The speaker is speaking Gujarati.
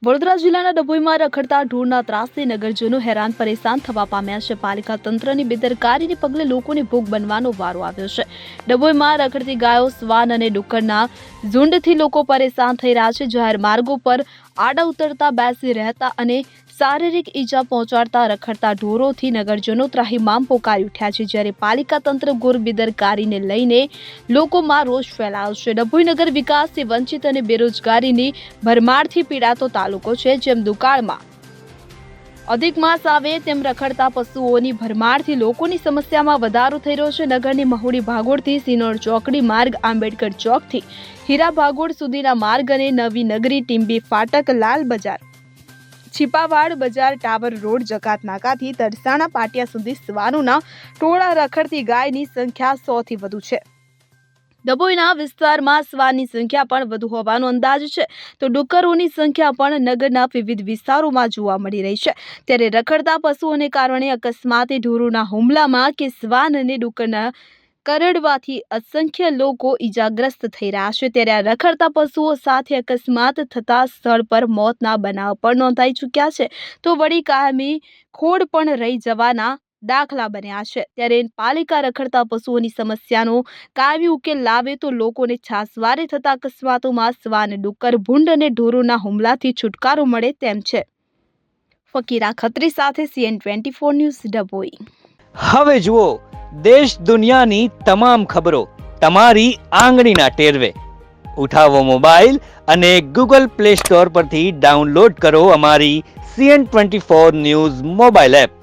વડોદરા જિલ્લાના ડભોઈમાં રખડતા ઢોરના ત્રાસથી નગરજનો હેરાન પરેશાન થવા પામ્યા છે. પાલિકા તંત્રની બેદરકારીને પગલે લોકોને ભોગ બનવાનો વારો આવ્યો છે. ડભોઈમાં રખડતી ગાયો, શ્વાન અને ડુક્કરના ઝુંડથી લોકો પરેશાન થઈ રહ્યા છે. જાહેર માર્ગો પર આડા ઉતરતા, બેસી રહેતા અને શારીરિક ઈજા પહોંચાડતા રખડતા ઢોરોથી નગરજનો ત્રાહિમામ પોકારી ઉઠ્યા છે. જ્યારે પાલિકા તંત્ર ઘોર બેદરકારીને લઈને લોકોમાં રોષ ફેલાયો છે. ડભોઈ નગર વિકાસથી વંચિત અને બેરોજગારીની ભરમારથી પીડાતો તાલુકો છે. જેમ દુકાળમાં અધિક માસ આવે તેમ રખડતા પશુઓની ભરમારથી લોકોની સમસ્યામાં વધારો થઈ રહ્યો છે. નગરની મહુડી ભાગોળથી સિનોર ચોકડી માર્ગ, આંબેડકર ચોકથી હીરા ભાગોળ સુધીના માર્ગ અને નવી નગરી, ટીમ્બી ફાટક, લાલ બજાર, છીપાવાડ બજાર, ટાવર રોડ, જકાત નાકાથી તરસાણા પાટિયા સુધી શ્વાનોના ટોળા, રખડતી ગાયની સંખ્યા 100 થી વધુ છે. ડભોઈના વિસ્તારમાં શ્વાનની સંખ્યા પણ વધુ હોવાનો અંદાજ છે, તો ડુક્કરોની સંખ્યા પણ નગરના વિવિધ વિસ્તારોમાં જોવા મળી રહી છે. ત્યારે રખડતા પશુઓને કારણે અકસ્માતે ઢોરોના હુમલામાં કે શ્વાન અને ડુક્કરના કરડવાથી અસંખ્ય લોકો ઈજાગ્રસ્ત થઈ રહ્યા છે. ત્યારે આ રખડતા પશુઓ સાથે અકસ્માત થતા સ્થળ પર મોતના બનાવ પણ નોંધાઈ ચૂક્યા છે, તો વળી કાયમી ખોડ પણ રહી જવાના દાખલા બન્યા છે. ત્યારે પાલિકા રખડતા પશુઓની સમસ્યાનો કાયમી ઉકેલ લાવે તો લોકોને છાસવારે થતા અકસ્માતોમાં શ્વાન, ડુક્કર, ભૂંડ અને ઢોરોના હુમલાથી છુટકારો મળે તેમ છે. ફકીરા ખત્રી સાથે CN24 ન્યૂઝ, ડભોઈ. હવે જુઓ દેશ દુનિયાની તમામ ખબરો તમારી આંગળીના ટેરવે. ઉઠાવો મોબાઈલ અને Google Play Store પરથી ડાઉનલોડ કરો અમારી CN24 ન્યૂઝ મોબાઈલ એપ.